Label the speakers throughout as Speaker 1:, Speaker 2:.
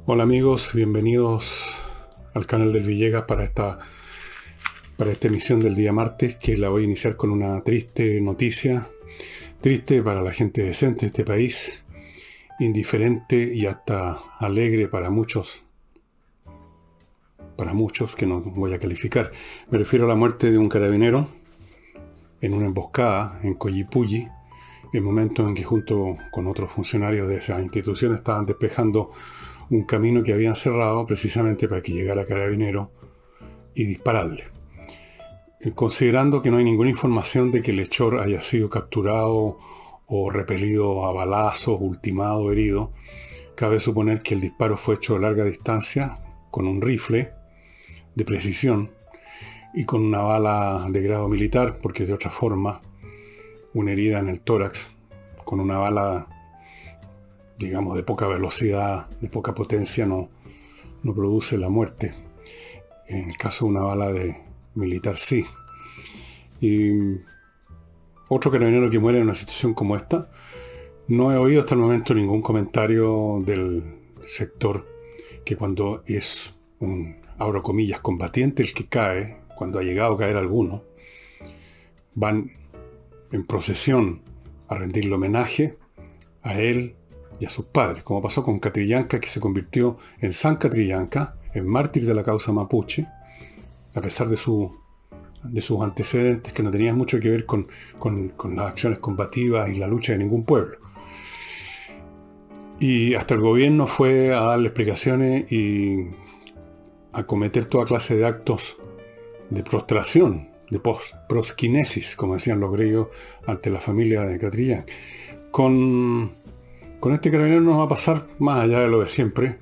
Speaker 1: Hola amigos, bienvenidos al canal del Villegas para esta emisión del día martes, que la voy a iniciar con una triste noticia, triste para la gente decente de este país, indiferente y hasta alegre para muchos que no voy a calificar. Me refiero a la muerte de un carabinero en una emboscada en Collipulli, en momento en que junto con otros funcionarios de esa institución estaban despejando un camino que habían cerrado precisamente para que llegara carabinero y dispararle. Considerando que no hay ninguna información de que el hechor haya sido capturado o repelido a balazos, ultimado o herido, cabe suponer que el disparo fue hecho a larga distancia con un rifle de precisión y con una bala de grado militar, porque de otra forma una herida en el tórax con una bala, digamos, de poca velocidad, de poca potencia, no produce la muerte. En el caso de una bala de militar, sí. Y otro carabinero que muere en una situación como esta, no he oído hasta el momento ningún comentario del sector que cuando es un, abro comillas, combatiente el que cae, cuando ha llegado a caer alguno, van en procesión a rendirle homenaje a él y a sus padres, como pasó con Catrillanca, que se convirtió en San Catrillanca, en mártir de la causa mapuche, a pesar de sus antecedentes que no tenían mucho que ver con las acciones combativas y la lucha de ningún pueblo. Y hasta el gobierno fue a darle explicaciones y a cometer toda clase de actos de prostración, de prosquinesis, como decían los griegos, ante la familia de Catrillanca. Con este carabinero no va a pasar más allá de lo de siempre.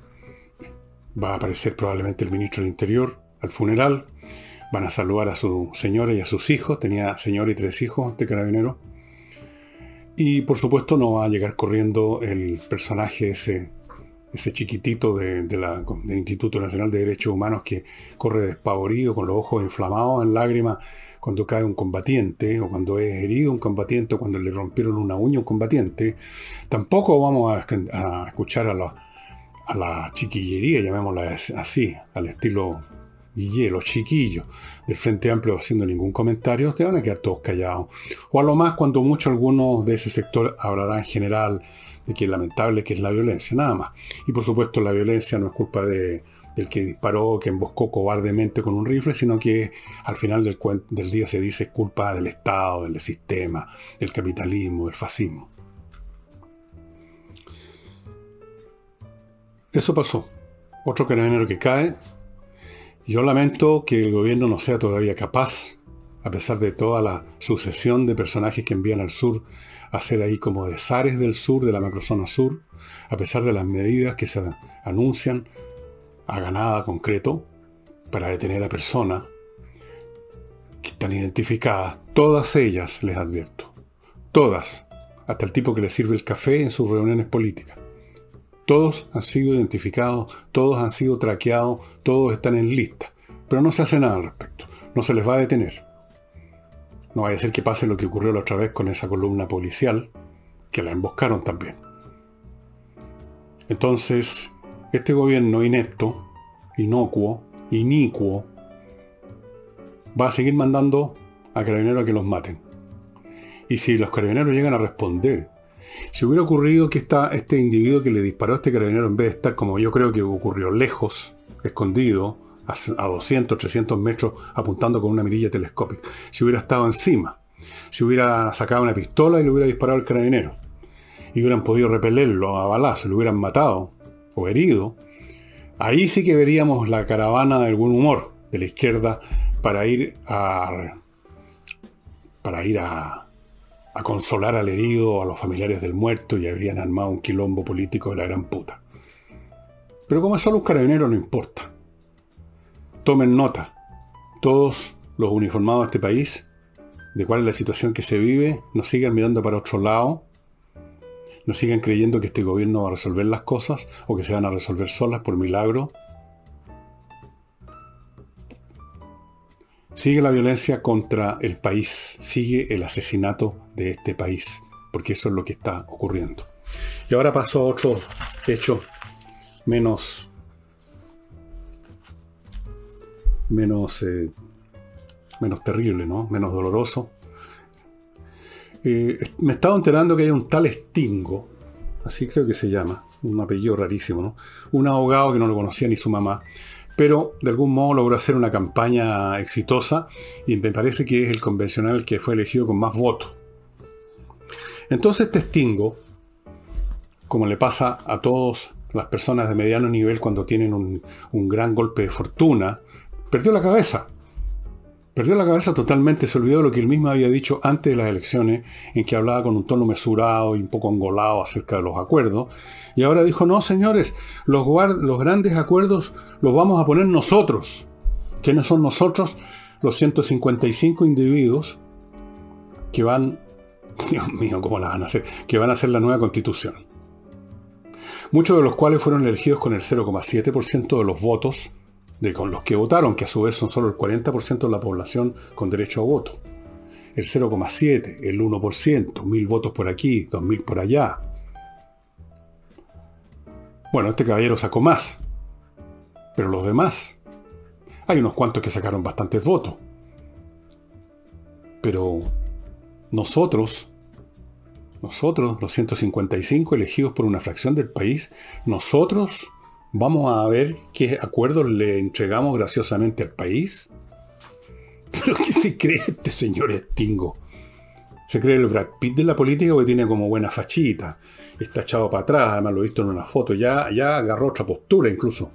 Speaker 1: Va a aparecer probablemente el ministro del Interior al funeral. Van a saludar a su señora y a sus hijos. Tenía señora y 3 hijos este carabinero. Y por supuesto no va a llegar corriendo el personaje ese chiquitito del Instituto Nacional de Derechos Humanos que corre despavorido, con los ojos inflamados en lágrimas, cuando cae un combatiente, o cuando es herido un combatiente, o cuando le rompieron una uña a un combatiente. Tampoco vamos a escuchar a la chiquillería, llamémosla así, al estilo Guille, los chiquillos del Frente Amplio haciendo ningún comentario. Te van a quedar todos callados. O a lo más, cuando mucho algunos de ese sector hablarán en general de que es lamentable, que es la violencia, nada más. Y por supuesto la violencia no es culpa del que disparó, que emboscó cobardemente con un rifle, sino que al final del día se dice es culpa del Estado, del sistema, del capitalismo, del fascismo. Eso pasó. Otro carabinero que cae. Yo lamento que el gobierno no sea todavía capaz, a pesar de toda la sucesión de personajes que envían al sur, a ser ahí como de zares del sur, de la macrozona sur, a pesar de las medidas que se anuncian a ganada concreto para detener a personas que están identificadas, todas ellas, les advierto, todas, hasta el tipo que les sirve el café en sus reuniones políticas. Todos han sido identificados, todos han sido traqueados, todos están en lista, pero no se hace nada al respecto, no se les va a detener. No vaya a ser que pase lo que ocurrió la otra vez con esa columna policial, que la emboscaron también. Entonces, este gobierno inepto, inocuo, inicuo, va a seguir mandando a carabineros a que los maten. Y si los carabineros llegan a responder, si hubiera ocurrido que este individuo que le disparó a este carabinero, en vez de estar, como yo creo que ocurrió, lejos, escondido, a 200, 300 metros, apuntando con una mirilla telescópica, si hubiera estado encima, si hubiera sacado una pistola y le hubiera disparado al carabinero, y hubieran podido repelerlo a balazo, lo hubieran matado o herido, ahí sí que veríamos la caravana de algún humor de la izquierda para ir a consolar al herido o a los familiares del muerto, y habrían armado un quilombo político de la gran puta. Pero como es solo un carabinero, no importa. Tomen nota, todos los uniformados de este país, de cuál es la situación que se vive, no sigan mirando para otro lado, no sigan creyendo que este gobierno va a resolver las cosas o que se van a resolver solas por milagro. Sigue la violencia contra el país, sigue el asesinato de este país, porque eso es lo que está ocurriendo. Y ahora paso a otro hecho menos terrible, ¿no? Menos doloroso. Me he estado enterando que hay un tal Stingo, así creo que se llama, un apellido rarísimo, ¿no? Un abogado que no lo conocía ni su mamá, pero de algún modo logró hacer una campaña exitosa y me parece que es el convencional que fue elegido con más votos. Entonces este Stingo, como le pasa a todas las personas de mediano nivel cuando tienen un gran golpe de fortuna, perdió la cabeza. Perdió la cabeza totalmente, se olvidó de lo que él mismo había dicho antes de las elecciones, en que hablaba con un tono mesurado y un poco engolado acerca de los acuerdos. Y ahora dijo, no señores, los grandes acuerdos los vamos a poner nosotros. ¿Quiénes son nosotros? Los 155 individuos que van, Dios mío, ¿cómo la van a hacer? Que van a hacer la nueva constitución. Muchos de los cuales fueron elegidos con el 0,7% de los votos con los que votaron, que a su vez son solo el 40% de la población con derecho a voto. El 0,7%, el 1%, 1000 votos por aquí, 2000 por allá. Bueno, este caballero sacó más, pero los demás, hay unos cuantos que sacaron bastantes votos. Pero nosotros, los 155 elegidos por una fracción del país, nosotros vamos a ver qué acuerdos le entregamos graciosamente al país. ¿Pero qué se cree este señor Stingo? Se cree el Brad Pitt de la política porque tiene como buena fachita. Está echado para atrás, además lo he visto en una foto. Ya agarró otra postura incluso.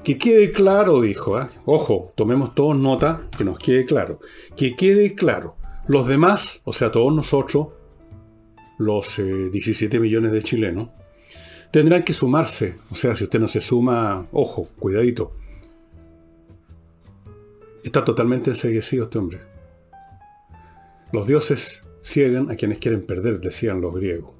Speaker 1: Que quede claro, dijo. Ojo, tomemos todos nota, que nos quede claro. Que quede claro. Los demás, o sea, todos nosotros, los 17 millones de chilenos, tendrán que sumarse. O sea, si usted no se suma, ojo, cuidadito. Está totalmente enceguecido este hombre. Los dioses ciegan a quienes quieren perder, decían los griegos.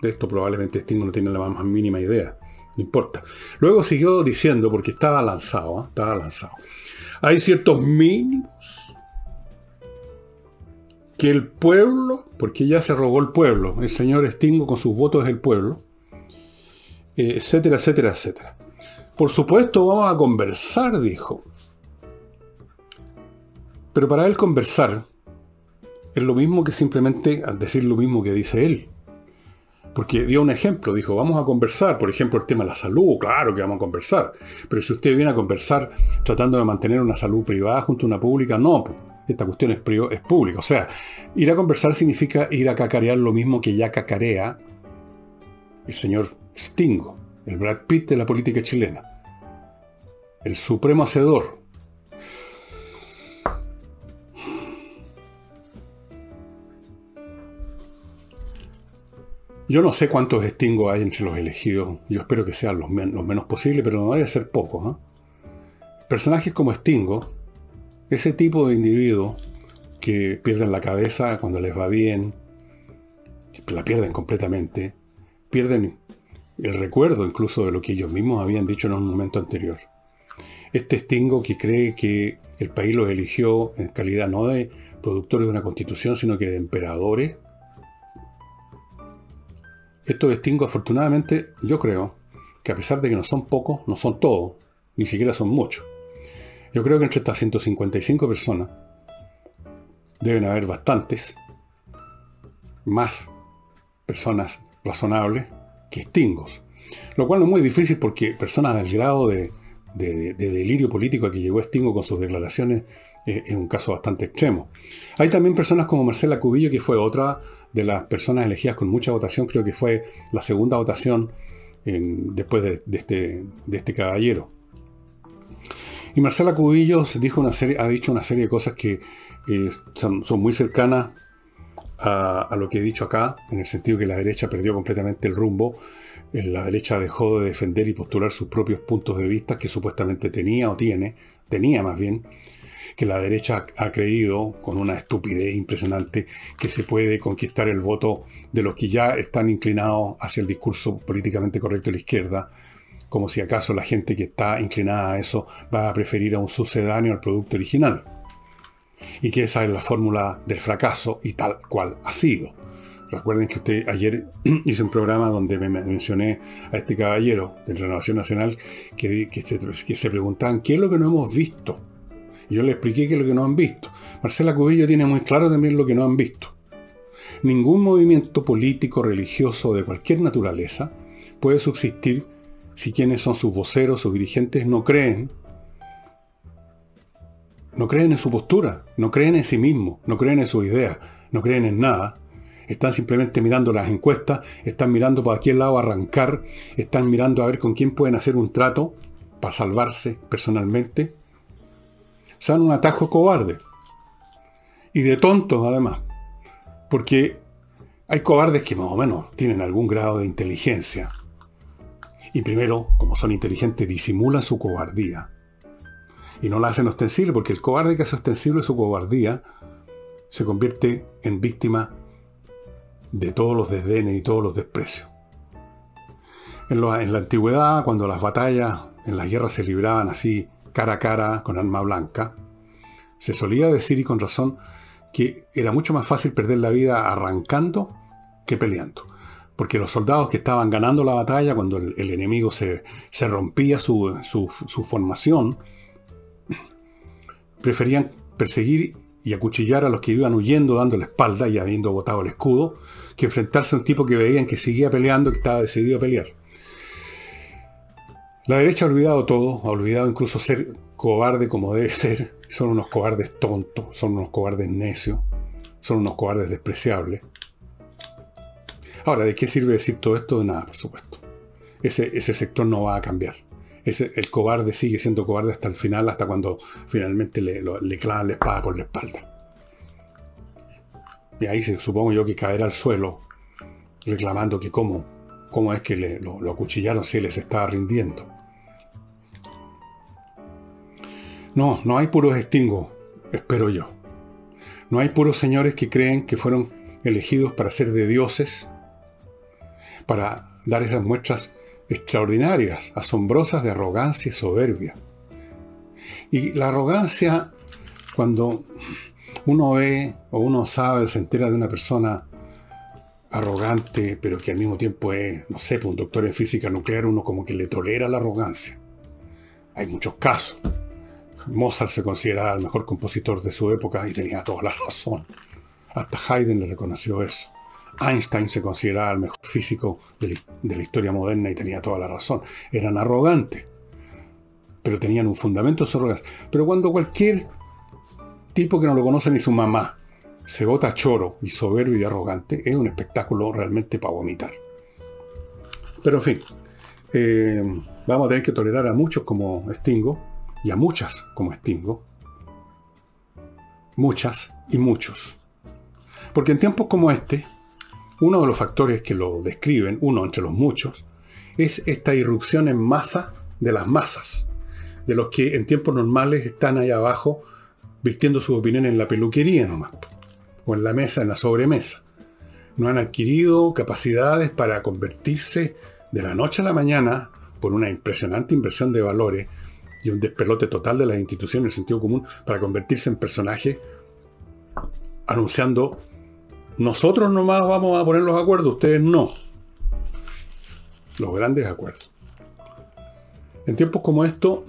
Speaker 1: De esto probablemente Stingo no tiene la más mínima idea. No importa. Luego siguió diciendo, porque estaba lanzado, estaba lanzado. Hay ciertos mínimos que el pueblo, porque ya se rogó el pueblo, el señor Stingo con sus votos es el pueblo, etcétera, etcétera, etcétera. Por supuesto vamos a conversar, dijo. Pero para él conversar es lo mismo que simplemente decir lo mismo que dice él. Porque dio un ejemplo, dijo, vamos a conversar, por ejemplo, el tema de la salud, claro que vamos a conversar. Pero si usted viene a conversar tratando de mantener una salud privada junto a una pública, no, esta cuestión es pública. O sea, ir a conversar significa ir a cacarear lo mismo que ya cacarea el señor Stingo, el Brad Pitt de la política chilena, el supremo hacedor. Yo no sé cuántos Stingo hay entre los elegidos. Yo espero que sean los menos posibles, pero no debe ser pocos, ¿eh? Personajes como Stingo, ese tipo de individuos que pierden la cabeza cuando les va bien, que la pierden completamente, pierden el recuerdo incluso de lo que ellos mismos habían dicho en un momento anterior. Este Stingo que cree que el país los eligió en calidad no de productores de una constitución, sino que de emperadores. Estos Stingo, afortunadamente, yo creo que a pesar de que no son pocos, no son todos, ni siquiera son muchos. Yo creo que entre estas 155 personas deben haber bastantes más personas razonables que Stingos. Lo cual no es muy difícil porque personas del grado de delirio político a que llegó Stingo con sus declaraciones es un caso bastante extremo. Hay también personas como Marcela Cubillo, que fue otra de las personas elegidas con mucha votación, creo que fue la segunda votación después de este caballero. Y Marcela Cubillo ha dicho una serie de cosas que son muy cercanas a lo que he dicho acá, en el sentido que la derecha perdió completamente el rumbo. La derecha dejó de defender y postular sus propios puntos de vista que supuestamente tenía más bien, que la derecha ha creído, con una estupidez impresionante, que se puede conquistar el voto de los que ya están inclinados hacia el discurso políticamente correcto de la izquierda, como si acaso la gente que está inclinada a eso va a preferir a un sucedáneo al producto original. Y que esa es la fórmula del fracaso y tal cual ha sido. Recuerden que usted ayer hizo un programa donde me mencioné a este caballero de Renovación Nacional que se preguntaban qué es lo que no hemos visto. Y yo le expliqué qué es lo que no han visto. Marcela Cubillo tiene muy claro también lo que no han visto. Ningún movimiento político, religioso o de cualquier naturaleza puede subsistir si quienes son sus voceros, sus dirigentes, no creen en su postura, no creen en sí mismos, no creen en sus ideas, no creen en nada. Están simplemente mirando las encuestas, están mirando para qué lado arrancar, están mirando a ver con quién pueden hacer un trato para salvarse personalmente. Son un atajo cobarde. Y de tontos, además. Porque hay cobardes que más o menos tienen algún grado de inteligencia. Y primero, como son inteligentes, disimulan su cobardía. Y no la hacen ostensible, porque el cobarde que hace ostensible su cobardía se convierte en víctima de todos los desdenes y todos los desprecios. En la antigüedad, cuando las batallas en las guerras se libraban así, cara a cara, con arma blanca, se solía decir, y con razón, que era mucho más fácil perder la vida arrancando que peleando. Porque los soldados que estaban ganando la batalla, cuando el enemigo se rompía su formación, preferían perseguir y acuchillar a los que iban huyendo, dando la espalda y habiendo botado el escudo, que enfrentarse a un tipo que veían que seguía peleando, que estaba decidido a pelear. La derecha ha olvidado todo, ha olvidado incluso ser cobarde como debe ser. Son unos cobardes tontos, son unos cobardes necios, son unos cobardes despreciables. Ahora, ¿de qué sirve decir todo esto? De nada, por supuesto. Ese sector no va a cambiar. El cobarde sigue siendo cobarde hasta el final, hasta cuando finalmente le clavan la espada por la espalda. Y ahí supongo yo que caerá al suelo reclamando que cómo es que lo acuchillaron si les estaba rindiendo. No hay puros extingos, espero yo. No hay puros señores que creen que fueron elegidos para ser de dioses, para dar esas muestras extraordinarias, asombrosas de arrogancia y soberbia. Y la arrogancia, cuando uno ve o uno sabe o se entera de una persona arrogante, pero que al mismo tiempo es, no sé, un doctor en física nuclear, uno como que le tolera la arrogancia. Hay muchos casos. Mozart se consideraba el mejor compositor de su época y tenía toda la razón. Hasta Haydn le reconoció eso. Einstein se consideraba el mejor físico de la historia moderna y tenía toda la razón. Eran arrogantes, pero tenían un fundamento de su arrogancia. Pero cuando cualquier tipo que no lo conoce ni su mamá se bota choro y soberbio y arrogante, es un espectáculo realmente para vomitar. Pero en fin, vamos a tener que tolerar a muchos como Stingo y a muchas como Stingo. Muchas y muchos. Porque en tiempos como este, uno de los factores que lo describen, uno entre los muchos, es esta irrupción en masa de las masas, de los que en tiempos normales están ahí abajo vistiendo sus opiniones en la peluquería nomás, o en la mesa, en la sobremesa. No han adquirido capacidades para convertirse de la noche a la mañana, por una impresionante inversión de valores y un despelote total de las instituciones en el sentido común, para convertirse en personajes anunciando: nosotros nomás vamos a poner los acuerdos, ustedes no. Los grandes acuerdos. En tiempos como esto,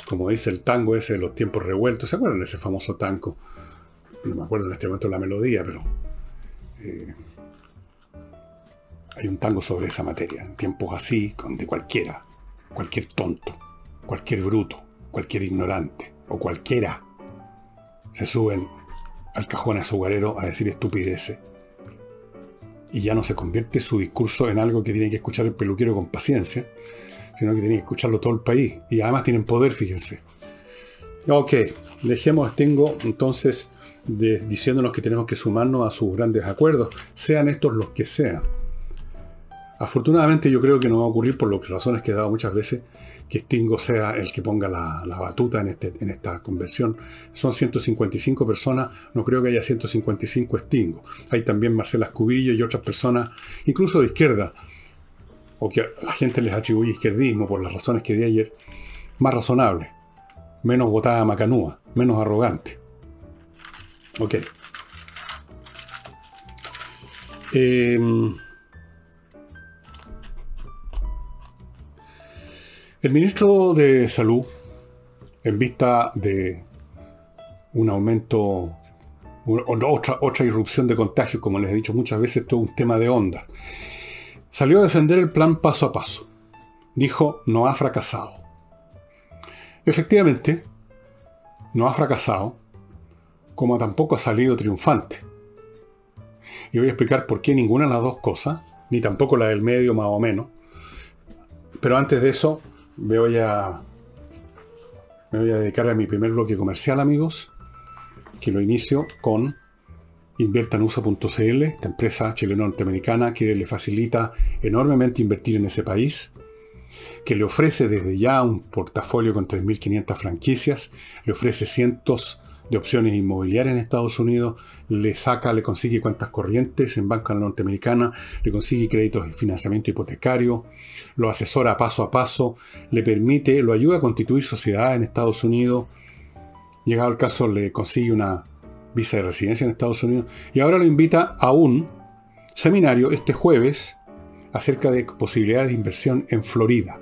Speaker 1: como dice el tango ese de los tiempos revueltos, ¿se acuerdan de ese famoso tango? No me acuerdo en este momento la melodía, pero hay un tango sobre esa materia. En tiempos así, donde cualquiera, cualquier tonto, cualquier bruto, cualquier ignorante o cualquiera se suben al cajón azucarero a decir estupideces. Y ya no se convierte su discurso en algo que tiene que escuchar el peluquero con paciencia, sino que tiene que escucharlo todo el país. Y además tienen poder, fíjense. Ok, dejemos a Stingo entonces diciéndonos que tenemos que sumarnos a sus grandes acuerdos, sean estos los que sean. Afortunadamente yo creo que no va a ocurrir, por las razones que he dado muchas veces, que Stingo sea el que ponga la batuta en esta convención. Son 155 personas, no creo que haya 155 Stingo. Hay también Marcela Cubillo y otras personas, incluso de izquierda, o que a la gente les atribuye izquierdismo por las razones que di ayer, más razonable, menos botada macanúa, menos arrogante. Ok. El ministro de Salud, en vista de un aumento, otra irrupción de contagios, como les he dicho muchas veces, todo un tema de onda, salió a defender el plan paso a paso. Dijo, no ha fracasado. Efectivamente, no ha fracasado, como tampoco ha salido triunfante. Y voy a explicar por qué ninguna de las dos cosas, ni tampoco la del medio más o menos. Pero antes de eso, me voy a dedicar a mi primer bloque comercial, amigos, que lo inicio con Inviertanusa.cl, esta empresa chileno-norteamericana que le facilita enormemente invertir en ese país, que le ofrece desde ya un portafolio con 3.500 franquicias, le ofrece cientos de opciones inmobiliarias en Estados Unidos, le consigue cuentas corrientes en banca norteamericana, le consigue créditos y financiamiento hipotecario, lo asesora paso a paso, lo ayuda a constituir sociedad en Estados Unidos, llegado el caso le consigue una visa de residencia en Estados Unidos, y ahora lo invita a un seminario este jueves acerca de posibilidades de inversión en Florida.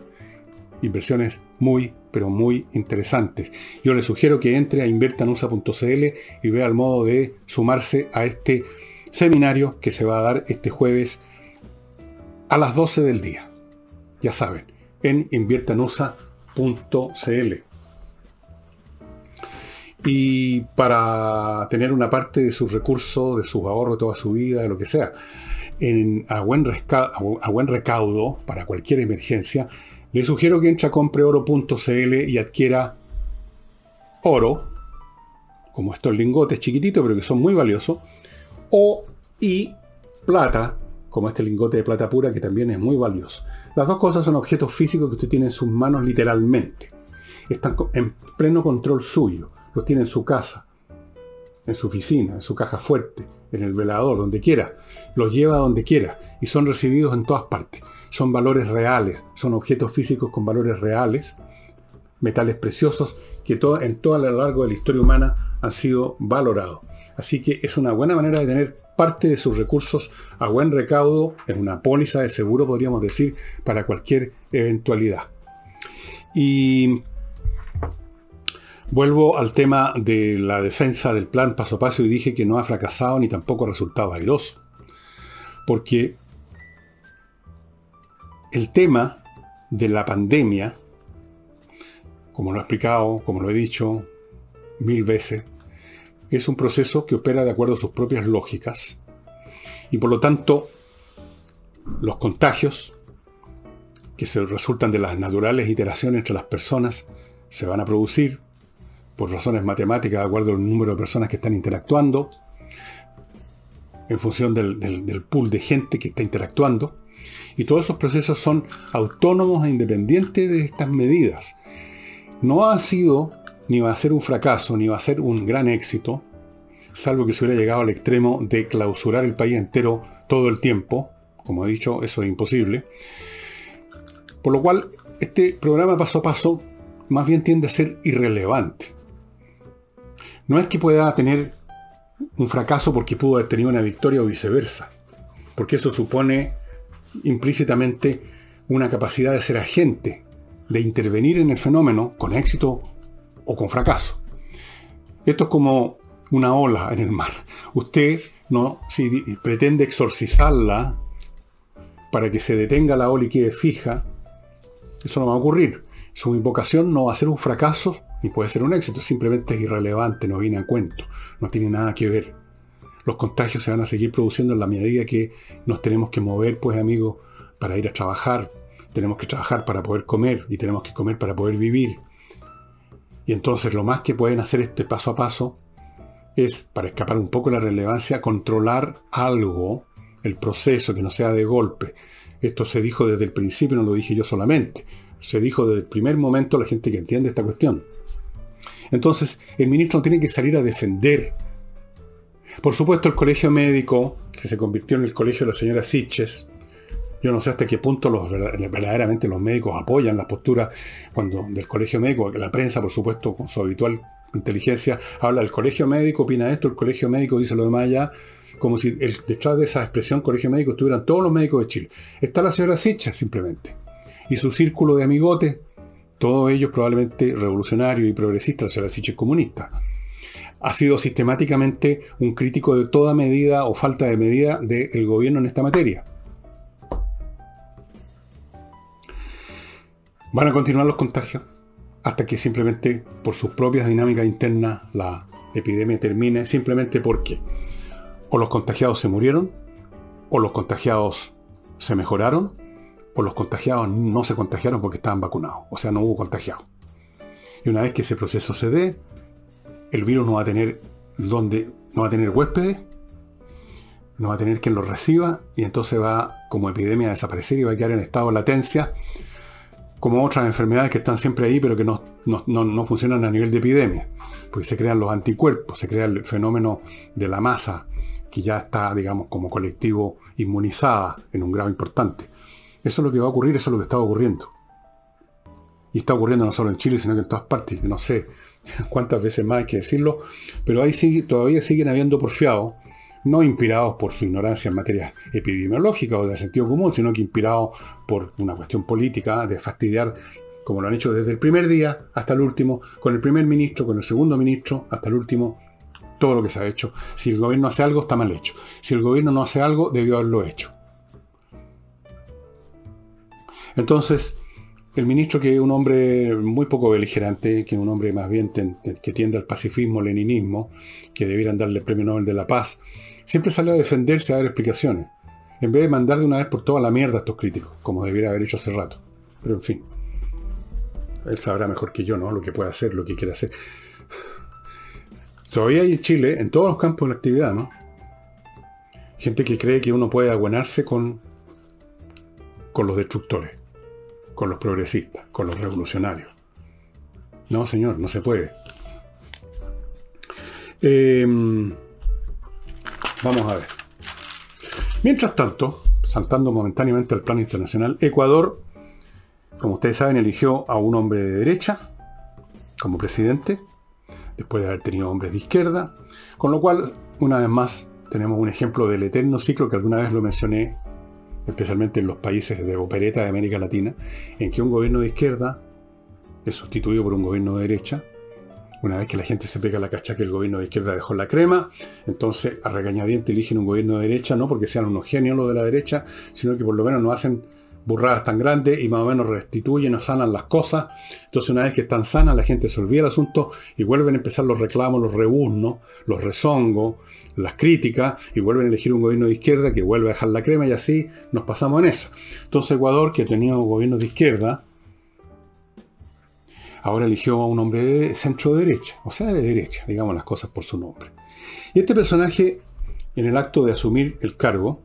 Speaker 1: Inversiones muy, pero muy interesantes. Yo le sugiero que entre a Inviertanusa.cl y vea el modo de sumarse a este seminario que se va a dar este jueves a las 12 del día. Ya saben, en Inviertanusa.cl. Y para tener una parte de sus recursos, de sus ahorros toda su vida, de lo que sea, a buen recaudo para cualquier emergencia, le sugiero que entre a compreoro.cl y adquiera oro, como estos lingotes chiquititos, pero que son muy valiosos, y plata, como este lingote de plata pura, que también es muy valioso. Las dos cosas son objetos físicos que usted tiene en sus manos literalmente. Están en pleno control suyo. Los tiene en su casa, en su oficina, en su caja fuerte, en el velador, donde quiera. Los lleva donde quiera y son recibidos en todas partes. Son valores reales, son objetos físicos con valores reales, metales preciosos que en todo a lo largo de la historia humana han sido valorados. Así que es una buena manera de tener parte de sus recursos a buen recaudo en una póliza de seguro, podríamos decir, para cualquier eventualidad. Y vuelvo al tema de la defensa del plan paso a paso y dije que no ha fracasado ni tampoco ha resultado airoso. Porque el tema de la pandemia, como lo he explicado, como lo he dicho 1000 veces, es un proceso que opera de acuerdo a sus propias lógicas y por lo tanto los contagios que resultan de las naturales iteraciones entre las personas se van a producir por razones matemáticas de acuerdo al número de personas que están interactuando, en función del pool de gente que está interactuando, y todos esos procesos son autónomos e independientes de estas medidas. No ha sido, ni va a ser un fracaso, ni va a ser un gran éxito, salvo que se hubiera llegado al extremo de clausurar el país entero todo el tiempo. Como he dicho, eso es imposible. Por lo cual, este programa paso a paso más bien tiende a ser irrelevante. No es que pueda tener un fracaso porque pudo haber tenido una victoria o viceversa, porque eso supone implícitamente una capacidad de ser agente, de intervenir en el fenómeno con éxito o con fracaso. Esto es como una ola en el mar. Usted si pretende exorcizarla para que se detenga la ola y quede fija, eso no va a ocurrir. Su invocación no va a ser un fracaso ni puede ser un éxito, simplemente es irrelevante, no viene a cuento, no tiene nada que ver. Los contagios se van a seguir produciendo en la medida que nos tenemos que mover, pues amigos, para ir a trabajar. Tenemos que trabajar para poder comer y tenemos que comer para poder vivir. Y entonces lo más que pueden hacer este paso a paso es, para escapar un poco de la relevancia, controlar algo, el proceso, que no sea de golpe. Esto se dijo desde el principio, no lo dije yo solamente. Se dijo desde el primer momento a la gente que entiende esta cuestión. Entonces, el ministro tiene que salir a defender. Por supuesto, el colegio médico, que se convirtió en el colegio de la señora Sitges, Yo no sé hasta qué punto verdaderamente los médicos apoyan las posturas del colegio médico. La prensa, por supuesto, con su habitual inteligencia, habla del colegio médico, opina esto, el colegio médico dice lo demás allá, como si detrás de esa expresión colegio médico estuvieran todos los médicos de Chile. Está la señora Sichel, simplemente, y su círculo de amigotes, todos ellos probablemente revolucionarios y progresistas. La señora Sichel comunista. Ha sido sistemáticamente un crítico de toda medida o falta de medida del gobierno en esta materia. Van a continuar los contagios hasta que simplemente por sus propias dinámicas internas la epidemia termine, simplemente porque o los contagiados se murieron, o los contagiados se mejoraron, o los contagiados no se contagiaron porque estaban vacunados. O sea, no hubo contagiados. Y una vez que ese proceso se dé, el virus no va a tener huéspedes, no va a tener quien lo reciba, y entonces va como epidemia a desaparecer y va a quedar en estado de latencia, como otras enfermedades que están siempre ahí, pero que no funcionan a nivel de epidemia, porque se crean los anticuerpos, se crea el fenómeno de la masa, que ya está, digamos, como colectivo inmunizada en un grado importante. Eso es lo que va a ocurrir, eso es lo que está ocurriendo. Y está ocurriendo no solo en Chile, sino que en todas partes. No sé cuántas veces más hay que decirlo, pero ahí todavía siguen habiendo porfiados, no inspirados por su ignorancia en materias epidemiológicas o de sentido común, sino que inspirados por una cuestión política de fastidiar, como lo han hecho desde el primer día hasta el último, con el primer ministro, con el segundo ministro, hasta el último, todo lo que se ha hecho. Si el gobierno hace algo, está mal hecho. Si el gobierno no hace algo, debió haberlo hecho. Entonces, el ministro, que es un hombre muy poco beligerante, que es un hombre más bien que tiende al pacifismo, leninismo, que debieran darle el Premio Nobel de la Paz, siempre sale a defenderse, a dar explicaciones, en vez de mandar de una vez por toda la mierda a estos críticos, como debiera haber hecho hace rato. Pero en fin, él sabrá mejor que yo, ¿no?, lo que puede hacer, lo que quiere hacer. Todavía hay en Chile, en todos los campos de la actividad, ¿no?, gente que cree que uno puede aguanarse con los destructores, con los progresistas, con los revolucionarios. No, señor, no se puede. Vamos a ver. Mientras tanto, saltando momentáneamente al plano internacional, Ecuador, como ustedes saben, eligió a un hombre de derecha como presidente, después de haber tenido hombres de izquierda, con lo cual, una vez más, tenemos un ejemplo del eterno ciclo que alguna vez lo mencioné, especialmente en los países de opereta de América Latina, en que un gobierno de izquierda es sustituido por un gobierno de derecha. Una vez que la gente se pega la cacha que el gobierno de izquierda dejó la crema, entonces a regañadiente eligen un gobierno de derecha, no porque sean unos genios los de la derecha, sino que por lo menos no hacen burradas tan grandes y más o menos restituyen o sanan las cosas. Entonces, una vez que están sanas, la gente se olvida del asunto y vuelven a empezar los reclamos, los rebuznos, los rezongos, las críticas, y vuelven a elegir un gobierno de izquierda que vuelve a dejar la crema, y así nos pasamos en eso. Entonces Ecuador, que tenía un gobierno de izquierda, ahora eligió a un hombre de centro derecha, o sea, de derecha, digamos las cosas por su nombre. Y este personaje, en el acto de asumir el cargo,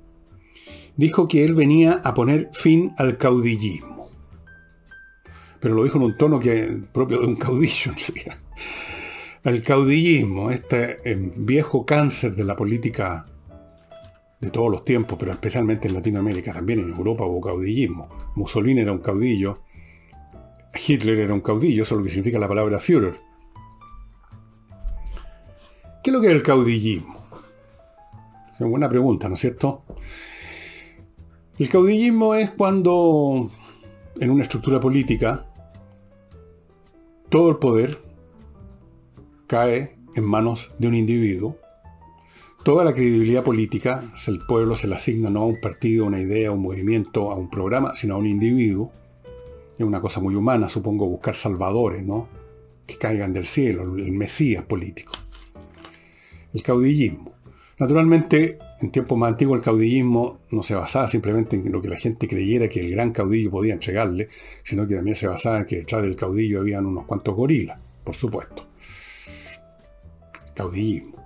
Speaker 1: dijo que él venía a poner fin al caudillismo. Pero lo dijo en un tono propio de un caudillo, en realidad. El caudillismo, este viejo cáncer de la política de todos los tiempos, pero especialmente en Latinoamérica, también en Europa hubo caudillismo. Mussolini era un caudillo, Hitler era un caudillo, eso es lo que significa la palabra Führer. ¿Qué es lo que es el caudillismo? Es una buena pregunta, ¿no es cierto? El caudillismo es cuando en una estructura política todo el poder cae en manos de un individuo. Toda la credibilidad política, el pueblo se la asigna no a un partido, a una idea, a un movimiento, a un programa, sino a un individuo. Es una cosa muy humana, supongo, buscar salvadores, ¿no?, que caigan del cielo, el mesías político. El caudillismo. Naturalmente, en tiempos más antiguos el caudillismo no se basaba simplemente en lo que la gente creyera que el gran caudillo podía entregarle, sino que también se basaba en que detrás del caudillo habían unos cuantos gorilas, por supuesto. Caudillismo.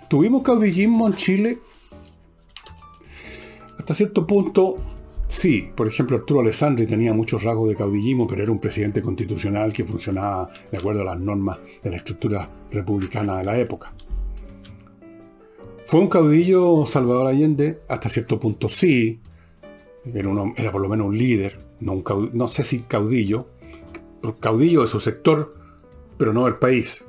Speaker 1: ¿Tuvimos caudillismo en Chile? Hasta cierto punto, sí. Por ejemplo, Arturo Alessandri tenía muchos rasgos de caudillismo, pero era un presidente constitucional que funcionaba de acuerdo a las normas de la estructura republicana de la época. ¿Fue un caudillo Salvador Allende? Hasta cierto punto sí. era por lo menos un líder, no sé si caudillo de su sector, pero no del país.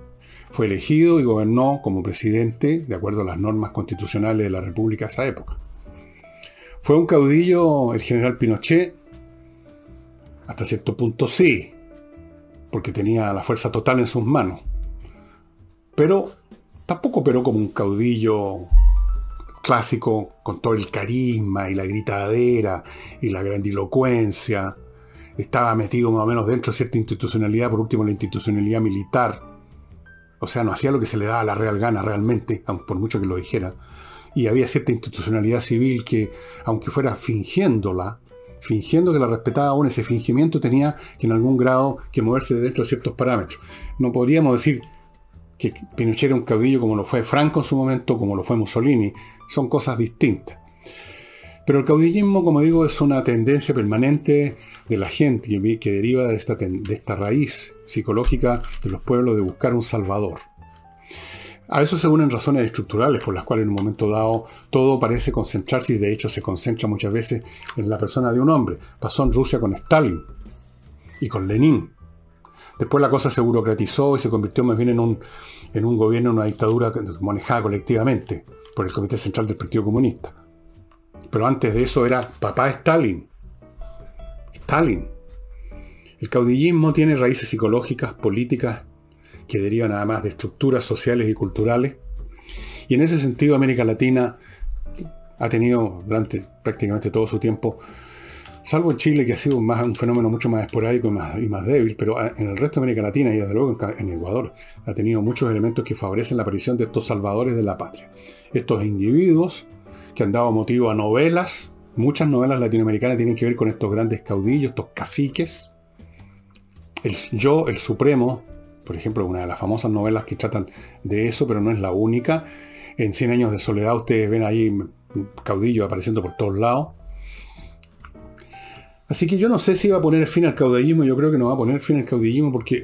Speaker 1: Fue elegido y gobernó como presidente de acuerdo a las normas constitucionales de la República de esa época. ¿Fue un caudillo el general Pinochet? Hasta cierto punto sí, porque tenía la fuerza total en sus manos. Pero tampoco operó como un caudillo clásico con todo el carisma y la gritadera y la grandilocuencia. Estaba metido más o menos dentro de cierta institucionalidad, por último la institucionalidad militar. O sea, no hacía lo que se le daba a la real gana realmente, por mucho que lo dijera. Y había cierta institucionalidad civil que, aunque fuera fingiendo que la respetaba aún, ese fingimiento tenía que en algún grado que moverse dentro de ciertos parámetros. No podríamos decir que Pinochet era un caudillo como lo fue Franco en su momento, como lo fue Mussolini. Son cosas distintas. Pero el caudillismo, como digo, es una tendencia permanente de la gente que deriva de esta raíz psicológica de los pueblos de buscar un salvador. A eso se unen razones estructurales por las cuales en un momento dado todo parece concentrarse y de hecho se concentra muchas veces en la persona de un hombre. Pasó en Rusia con Stalin y con Lenin. Después la cosa se burocratizó y se convirtió más bien en un gobierno, una dictadura manejada colectivamente por el Comité Central del Partido Comunista. Pero antes de eso era papá Stalin. El caudillismo tiene raíces psicológicas, políticas, que derivan además de estructuras sociales y culturales. Y en ese sentido América Latina ha tenido durante prácticamente todo su tiempo, salvo en Chile, que ha sido un fenómeno mucho más esporádico y más débil, pero en el resto de América Latina y desde luego en Ecuador ha tenido muchos elementos que favorecen la aparición de estos salvadores de la patria. Estos individuos que han dado motivo a novelas, muchas novelas latinoamericanas tienen que ver con estos grandes caudillos, estos caciques. El Supremo, por ejemplo, una de las famosas novelas que tratan de eso, pero no es la única. En 100 años de soledad ustedes ven ahí caudillos apareciendo por todos lados. Así que yo no sé si va a poner fin al caudillismo. Yo creo que no va a poner fin al caudillismo porque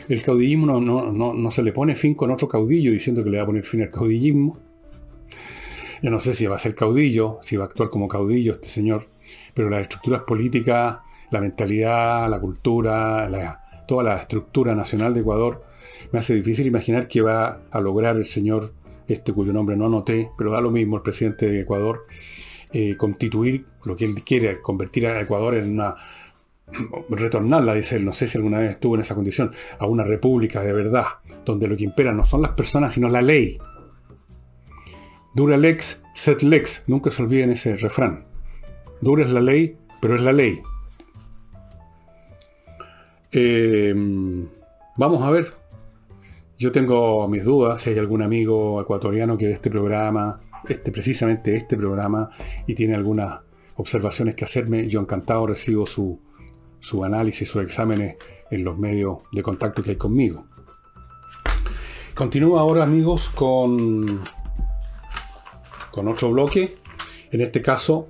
Speaker 1: el caudillismo no se le pone fin con otro caudillo diciendo que le va a poner fin al caudillismo. Yo no sé si va a ser caudillo, si va a actuar como caudillo este señor, pero las estructuras políticas, la mentalidad, la cultura, toda la estructura nacional de Ecuador, me hace difícil imaginar que va a lograr el señor, cuyo nombre no anoté, pero da lo mismo, el presidente de Ecuador, constituir lo que él quiere, convertir a Ecuador en retornarla, dice él, no sé si alguna vez estuvo en esa condición, a una república de verdad, donde lo que impera no son las personas, sino la ley. Dura lex, sed lex. Nunca se olviden ese refrán. Dura es la ley, pero es la ley. Vamos a ver. Yo tengo mis dudas si hay algún amigo ecuatoriano que ve este programa, precisamente este programa, y tiene algunas observaciones que hacerme. Yo encantado recibo su análisis, sus exámenes en los medios de contacto que hay conmigo. Continúo ahora, amigos, con otro bloque, en este caso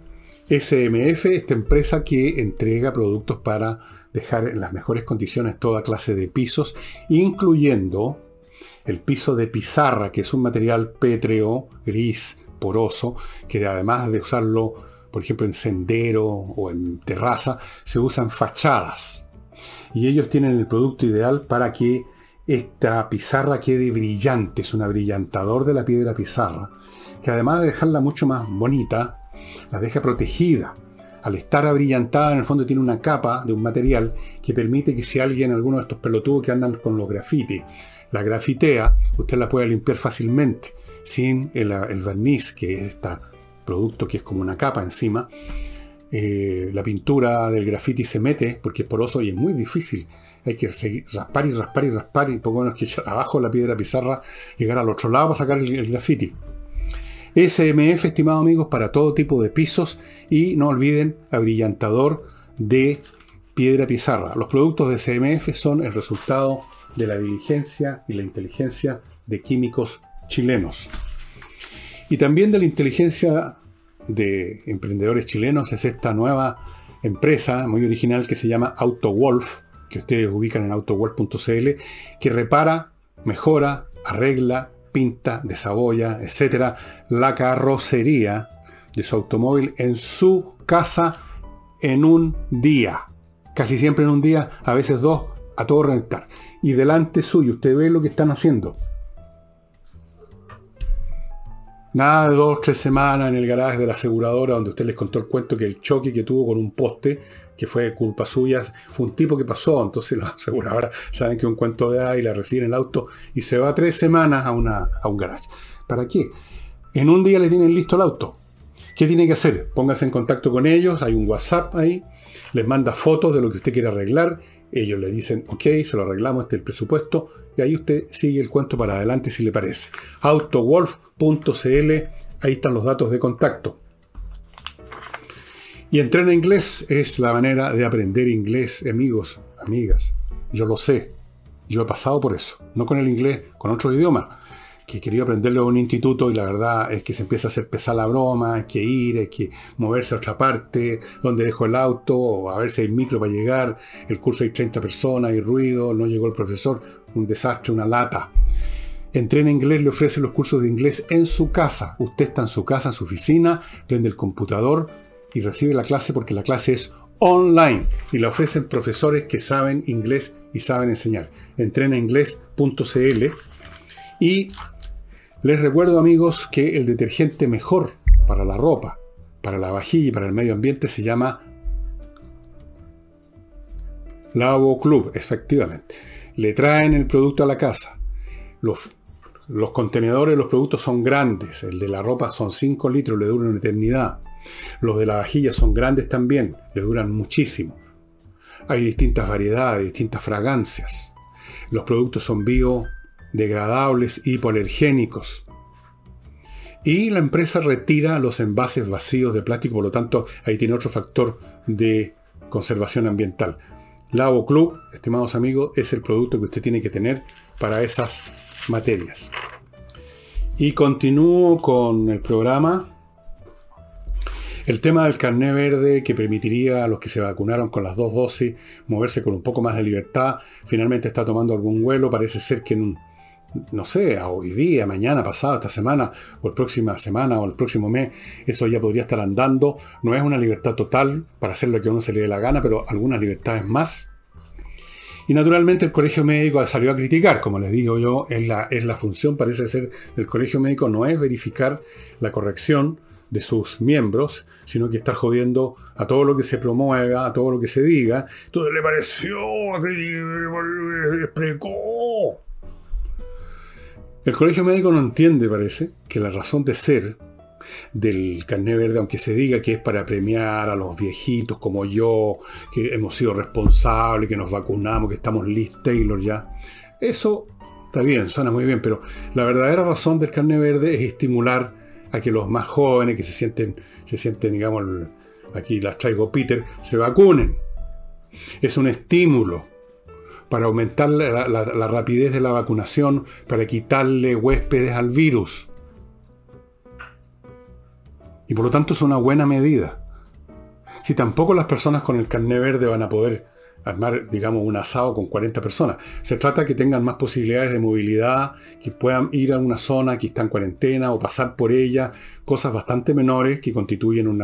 Speaker 1: SMF, esta empresa que entrega productos para dejar en las mejores condiciones toda clase de pisos, incluyendo el piso de pizarra, que es un material pétreo, gris, poroso, que además de usarlo, por ejemplo, en sendero o en terraza, se usa en fachadas. Y ellos tienen el producto ideal para que esta pizarra quede brillante, es un abrillantador de la piedra pizarra, que además de dejarla mucho más bonita, la deja protegida. Al estar abrillantada, en el fondo tiene una capa de un material que permite que si alguien, alguno de estos pelotudos que andan con los grafitis, la grafitea, usted la puede limpiar fácilmente, sin el barniz, que es este producto que es como una capa encima. La pintura del grafiti se mete porque es poroso y es muy difícil. Hay que seguir, raspar y raspar y raspar, y poco menos que echar abajo la piedra pizarra, llegar al otro lado para sacar el grafiti. SMF, estimados amigos, para todo tipo de pisos, y no olviden abrillantador de piedra pizarra. Los productos de SMF son el resultado de la diligencia y la inteligencia de químicos chilenos. Y también de la inteligencia de emprendedores chilenos es esta nueva empresa muy original que se llama AutoWolf, que ustedes ubican en autowolf.cl, que repara, mejora, arregla, pinta, desabolla, etcétera, la carrocería de su automóvil en su casa en un día. Casi siempre en un día, a veces dos, a todo reventar. Y delante suyo, usted ve lo que están haciendo. Nada de 2 o 3 semanas en el garaje de la aseguradora donde usted les contó el cuento que el choque que tuvo con un poste, que fue culpa suya, fue un tipo que pasó. Entonces las aseguradoras saben que es un cuento de ahí, la reciben el auto y se va 3 semanas a un garaje. ¿Para qué? En un día le tienen listo el auto. ¿Qué tiene que hacer? Póngase en contacto con ellos, hay un WhatsApp ahí, les manda fotos de lo que usted quiere arreglar, ellos le dicen, ok, se lo arreglamos, este es el presupuesto, y ahí usted sigue el cuento para adelante si le parece. Autowolf.cl, ahí están los datos de contacto. Y Entrena Inglés es la manera de aprender inglés, amigos, amigas. Yo lo sé, yo he pasado por eso, no con el inglés, con otros idiomas, que he querido aprenderlo en un instituto y la verdad es que se empieza a hacer pesar la broma, hay que ir, hay que moverse a otra parte, donde dejo el auto, o a ver si hay micro para llegar, el curso hay 30 personas, hay ruido, no llegó el profesor, un desastre, una lata. Entrena Inglés le ofrece los cursos de inglés en su casa. Usted está en su casa, en su oficina, prende el computador y recibe la clase porque la clase es online y la ofrecen profesores que saben inglés y saben enseñar. Entrenainglés.cl. Y les recuerdo, amigos, que el detergente mejor para la ropa, para la vajilla y para el medio ambiente se llama Lavo Club, efectivamente. Le traen el producto a la casa. Los contenedores de los productos son grandes. El de la ropa son 5 litros, le dura una eternidad. Los de la vajilla son grandes también, le duran muchísimo. Hay distintas variedades, distintas fragancias. Los productos son biodegradables y hipoalergénicos. Y la empresa retira los envases vacíos de plástico, por lo tanto, ahí tiene otro factor de conservación ambiental. Lavo Club, estimados amigos, es el producto que usted tiene que tener para esas materias. Y continúo con el programa. El tema del carné verde que permitiría a los que se vacunaron con las 2 dosis moverse con un poco más de libertad, finalmente está tomando algún vuelo. Parece ser que no sé, a hoy día, mañana, pasado, esta semana, o la próxima semana, o el próximo mes, eso ya podría estar andando. No es una libertad total para hacer lo que a uno se le dé la gana, pero algunas libertades más. Y naturalmente el colegio médico salió a criticar, como les digo yo, es la función, parece ser, del colegio médico, no es verificar la corrección de sus miembros, sino que estar jodiendo a todo lo que se promueva, a todo lo que se diga. Entonces le pareció, explicó. El colegio médico no entiende, parece, que la razón de ser del carné verde, aunque se diga que es para premiar a los viejitos como yo, que hemos sido responsables, que nos vacunamos, que estamos Liz Taylor ya, eso está bien, suena muy bien, pero la verdadera razón del carné verde es estimular a que los más jóvenes que se sienten, digamos, aquí las traigo Peter, se vacunen. Es un estímulo para aumentar la rapidez de la vacunación, para quitarle huéspedes al virus. Y por lo tanto es una buena medida. Si tampoco las personas con el carné verde van a poder armar, digamos, un asado con 40 personas. Se trata de que tengan más posibilidades de movilidad, que puedan ir a una zona que está en cuarentena o pasar por ella, cosas bastante menores que constituyen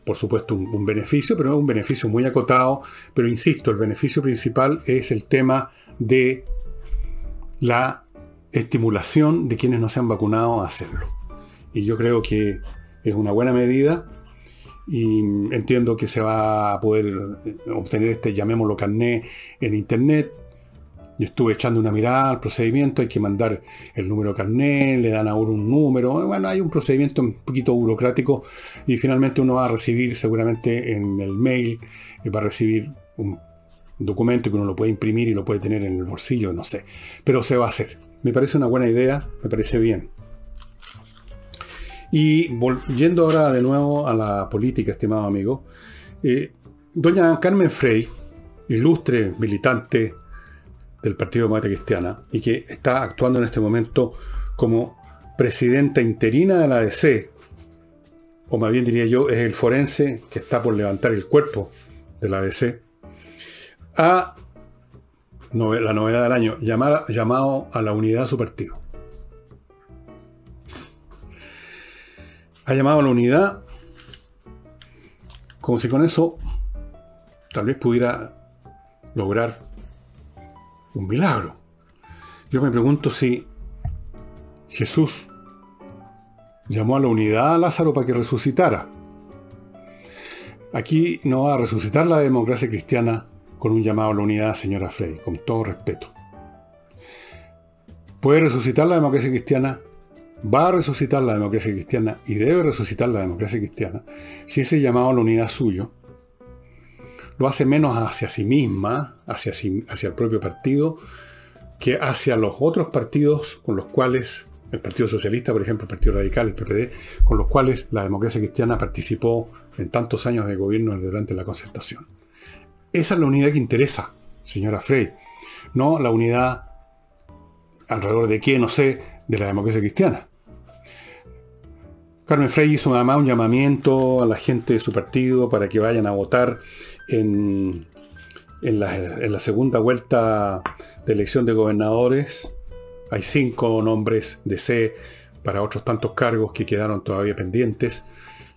Speaker 1: por supuesto, un beneficio, pero es un beneficio muy acotado. Pero insisto, el beneficio principal es el tema de la estimulación de quienes no se han vacunado a hacerlo. Y yo creo que es una buena medida. Y entiendo que se va a poder obtener llamémoslo carné, en internet. Yo estuve echando una mirada al procedimiento, hay que mandar el número carné, le dan a uno un número. Bueno, hay un procedimiento un poquito burocrático y finalmente uno va a recibir seguramente en el mail, va a recibir un documento que uno lo puede imprimir y lo puede tener en el bolsillo, no sé. Pero se va a hacer. Me parece una buena idea, me parece bien. Y volviendo ahora de nuevo a la política, estimado amigo, doña Carmen Frey, ilustre militante del Partido Demócrata Cristiana y que está actuando en este momento como presidenta interina de la ADC, o más bien diría yo, es el forense que está por levantar el cuerpo de la ADC, la novedad del año, llamado a la unidad de su partido. Ha llamado a la unidad como si con eso tal vez pudiera lograr un milagro. Yo me pregunto si Jesús llamó a la unidad a Lázaro para que resucitara. Aquí no va a resucitar la democracia cristiana con un llamado a la unidad, señora Frey, con todo respeto. Puede resucitar la democracia cristiana, va a resucitar la democracia cristiana y debe resucitar la democracia cristiana si ese llamado a la unidad suyo lo hace menos hacia sí misma, hacia el propio partido, que hacia los otros partidos con los cuales, el Partido Socialista, por ejemplo, el Partido Radical, el PPD, con los cuales la democracia cristiana participó en tantos años de gobierno durante la Concertación. Esa es la unidad que interesa, señora Frey, no la unidad alrededor de qué, no sé, de la democracia cristiana. Carmen Frey hizo además un llamamiento a la gente de su partido para que vayan a votar en la segunda vuelta de elección de gobernadores. Hay 5 nombres de C para otros tantos cargos que quedaron todavía pendientes.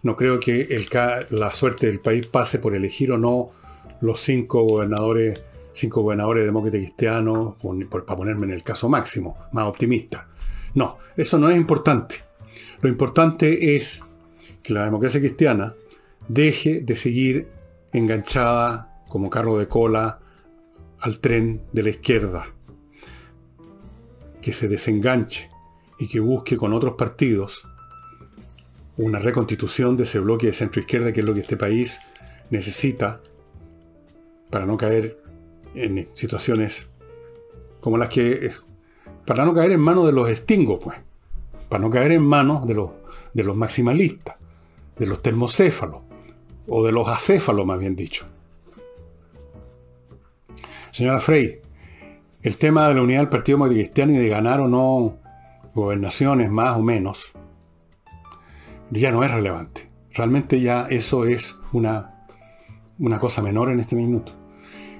Speaker 1: No creo que la suerte del país pase por elegir o no los 5 gobernadores demócratas cristianos, para ponerme en el caso máximo, más optimista. No, eso no es importante. Lo importante es que la democracia cristiana deje de seguir enganchada como carro de cola al tren de la izquierda. Que se desenganche y que busque con otros partidos una reconstitución de ese bloque de centro-izquierda, que es lo que este país necesita para no caer en situaciones como las que... para no caer en manos de los extingos, pues. Para no caer en manos de los maximalistas, de los termocéfalos, o de los acéfalos, más bien dicho. Señora Frey, el tema de la unidad del Partido Demócrata Cristiano y de ganar o no gobernaciones más o menos, ya no es relevante. Realmente ya eso es una cosa menor en este minuto.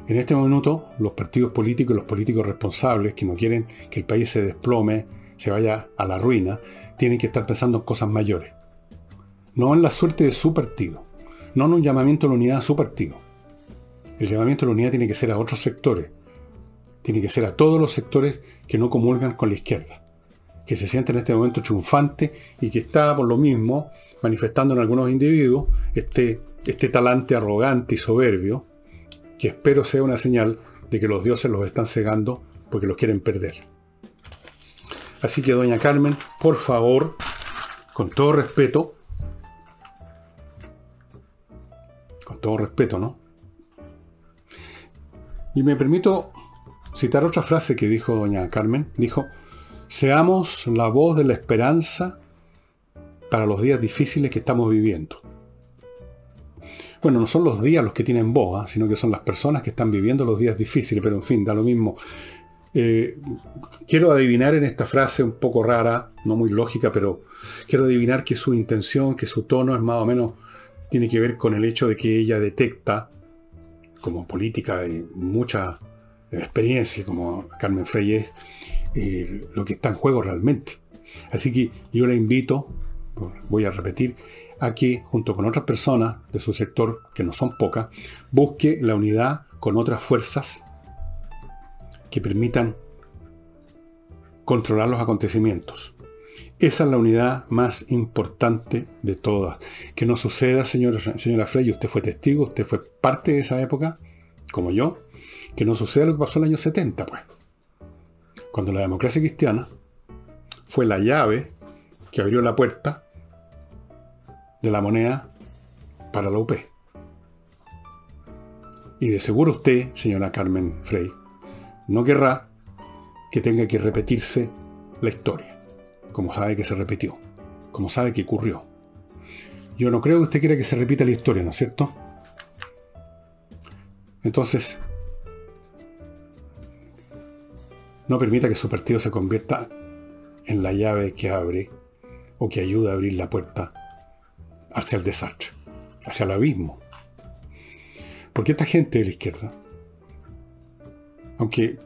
Speaker 1: En este minuto, los partidos políticos y los políticos responsables que no quieren que el país se desplome, se vaya a la ruina, tienen que estar pensando en cosas mayores. No en la suerte de su partido. No en un llamamiento a la unidad a su partido. El llamamiento a la unidad tiene que ser a otros sectores. Tiene que ser a todos los sectores que no comulgan con la izquierda. Que se sienten en este momento triunfante y que está, por lo mismo, manifestando en algunos individuos este talante arrogante y soberbio, que espero sea una señal de que los dioses los están cegando porque los quieren perder. Así que, doña Carmen, por favor, con todo respeto, ¿no? Y me permito citar otra frase que dijo doña Carmen. Dijo: seamos la voz de la esperanza para los días difíciles que estamos viviendo. Bueno, no son los días los que tienen voz, sino que son las personas que están viviendo los días difíciles, pero en fin, da lo mismo. Quiero adivinar en esta frase un poco rara, no muy lógica, pero quiero adivinar que su intención, que su tono es más o menos, tiene que ver con el hecho de que ella detecta, como política de mucha experiencia, como Carmen Frey es, lo que está en juego realmente. Así que yo la invito, voy a repetir, a que, junto con otras personas de su sector, que no son pocas, busque la unidad con otras fuerzas que permitan controlar los acontecimientos. Esa es la unidad más importante de todas. Que no suceda, señora Frey, usted fue testigo, usted fue parte de esa época, como yo, que no suceda lo que pasó en el año 70, pues. Cuando la democracia cristiana fue la llave que abrió la puerta de la moneda para la UP. Y de seguro usted, señora Carmen Frey, no querrá que tenga que repetirse la historia, como sabe que se repitió, como sabe que ocurrió. Yo no creo que usted quiera que se repita la historia, ¿no es cierto? Entonces, no permita que su partido se convierta en la llave que abre o que ayuda a abrir la puerta hacia el desastre, hacia el abismo. Porque esta gente de la izquierda, aunque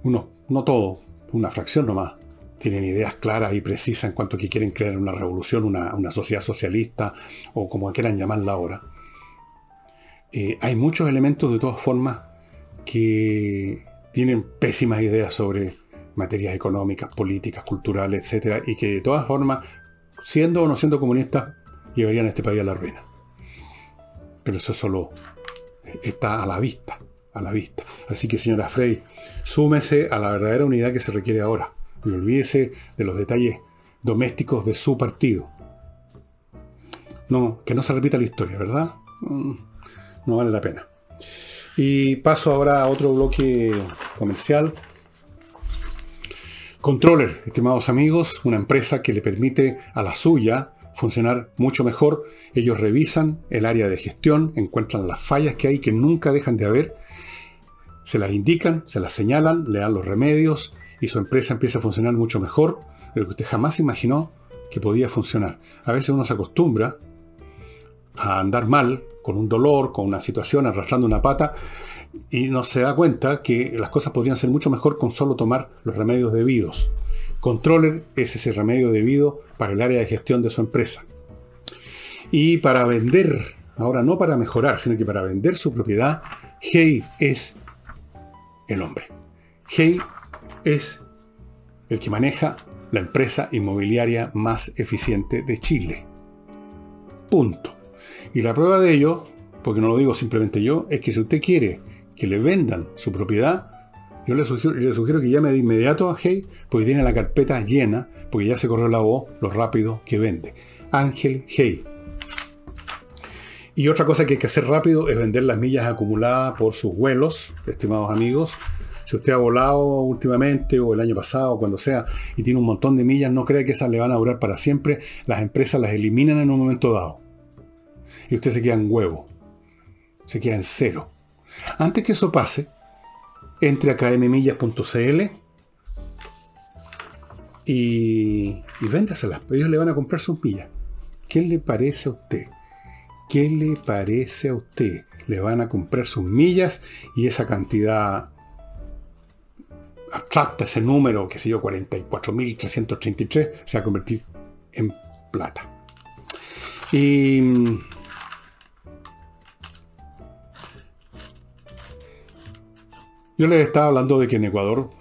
Speaker 1: no todo, una fracción nomás, tienen ideas claras y precisas en cuanto a que quieren crear una revolución, una sociedad socialista, o como quieran llamarla ahora, hay muchos elementos de todas formas que tienen pésimas ideas sobre materias económicas, políticas, culturales, etcétera, y que de todas formas, siendo o no siendo comunistas, llevarían a este país a la ruina. Pero eso solo está a la vista, a la vista. Así que, señora Frey, súmese a la verdadera unidad que se requiere ahora y olvídese de los detalles domésticos de su partido. No, que no se repita la historia, ¿verdad? No vale la pena. Y paso ahora a otro bloque comercial. Controller, estimados amigos, una empresa que le permite a la suya funcionar mucho mejor. Ellos revisan el área de gestión, encuentran las fallas que hay, que nunca dejan de haber, se las indican, se las señalan, le dan los remedios y su empresa empieza a funcionar mucho mejor de lo que usted jamás imaginó que podía funcionar. A veces uno se acostumbra a andar mal, con un dolor, con una situación, arrastrando una pata, y no se da cuenta que las cosas podrían ser mucho mejor con solo tomar los remedios debidos. Controller es ese remedio debido para el área de gestión de su empresa. Y para vender, ahora no para mejorar, sino que para vender su propiedad, Hey es el hombre. Hey es el que maneja la empresa inmobiliaria más eficiente de Chile. Punto. Y la prueba de ello, porque no lo digo simplemente yo, es que si usted quiere que le vendan su propiedad, yo le sugiero que llame de inmediato a Hey, porque tiene la carpeta llena, porque ya se corrió la voz lo rápido que vende. Ángel Hey. Y otra cosa que hay que hacer rápido es vender las millas acumuladas por sus vuelos, estimados amigos. Si usted ha volado últimamente o el año pasado o cuando sea y tiene un montón de millas, no crea que esas le van a durar para siempre. Las empresas las eliminan en un momento dado. Y usted se queda en huevo. Se queda en cero. Antes que eso pase, entre a kmmillas.cl y véndaselas. Ellos le van a comprar sus millas. ¿Qué le parece a usted? ¿Qué le parece a usted? Le van a comprar sus millas y esa cantidad abstracta, ese número, qué sé yo, 44.333, se va a convertir en plata. Y yo les estaba hablando de que en Ecuador